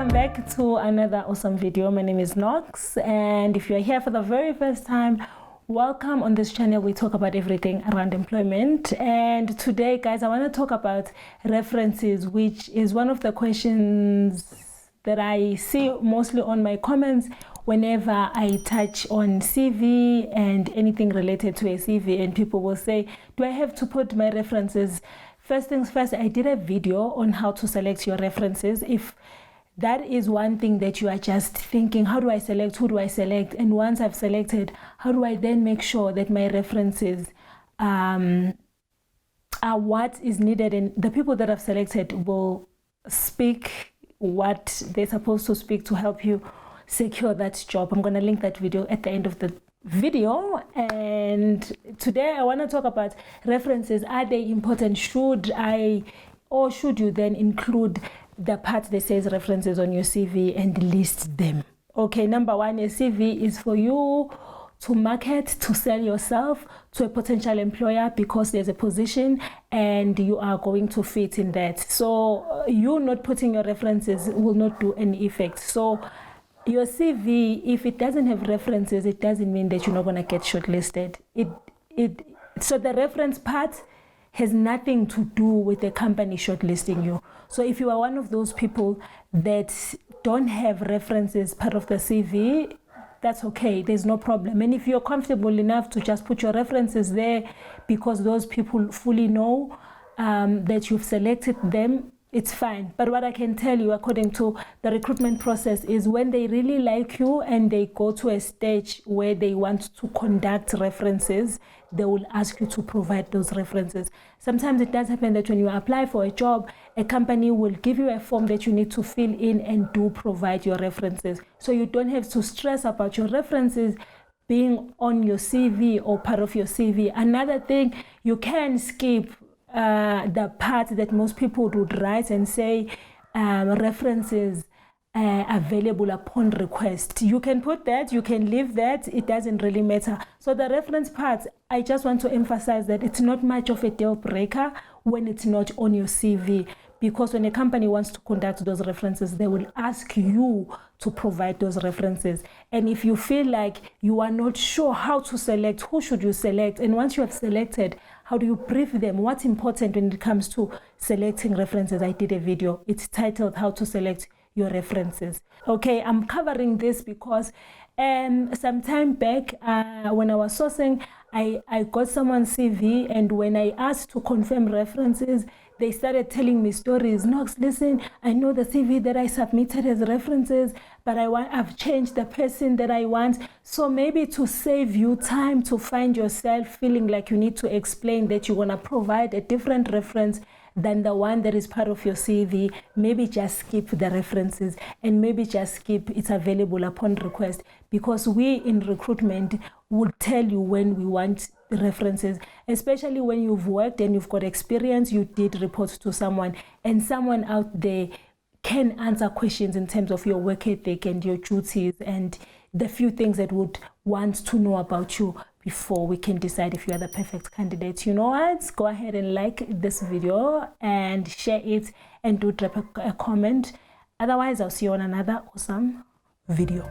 welcome back to another awesome video. My name is Nox, and if you are here for the very first time, welcome. On this channel we talk about everything around employment, and today, guys, I want to talk about references, which is one of the questions that I see mostly on my comments whenever I touch on CV and anything related to a CV, and people will say, do I have to put my references? First things first, I did a video on how to select your references. If that is one thing that you are just thinking, how do I select, who do I select? And once I've selected, how do I then make sure that my references are what is needed, and the people that I've selected will speak what they're supposed to speak to help you secure that job. I'm going to link that video at the end of the video. And today I want to talk about references. Are they important? Should I, or should you then include the part that says references on your CV and list them? Okay, number one, a CV is for you to market, to sell yourself to a potential employer because there's a position and you are going to fit in that. So you not putting your references will not do any effect. So your CV, if it doesn't have references, it doesn't mean that you're not going to get shortlisted. So the reference part has nothing to do with the company shortlisting you. So if you are one of those people that don't have references part of the CV, that's okay, there's no problem. And if you're comfortable enough to just put your references there because those people fully know that you've selected them, it's fine. But what I can tell you, according to the recruitment process, is when they really like you and they go to a stage where they want to conduct references, they will ask you to provide those references. Sometimes it does happen that when you apply for a job, a company will give you a form that you need to fill in and do provide your references. So you don't have to stress about your references being on your CV or part of your CV. Another thing, you can skip the part that most people would write and say references available upon request. You can put that, you can leave that, it doesn't really matter. So the reference part, I just want to emphasize that it's not much of a deal breaker when it's not on your CV, because when a company wants to conduct those references, they will ask you to provide those references. And if you feel like you are not sure how to select, who should you select, and once you have selected, how do you brief them? What's important when it comes to selecting references? I did a video. It's titled How to Select Your References. Okay, I'm covering this because some time back when I was sourcing, I got someone's CV, and when I asked to confirm references, they started telling me stories. Nox, listen, I know the CV that I submitted has references, but I've changed the person that I want. So maybe to save you time to find yourself feeling like you need to explain that you want to provide a different reference than the one that is part of your CV, maybe just skip the references, and maybe just skip it's available upon request, because we in recruitment will tell you when we want the references, especially when you've worked and you've got experience, you did report to someone, and someone out there can answer questions in terms of your work ethic and your duties and the few things that would want to know about you before we can decide if you are the perfect candidate. You know what? Go ahead and like this video and share it, and do drop a comment. Otherwise, I'll see you on another awesome video.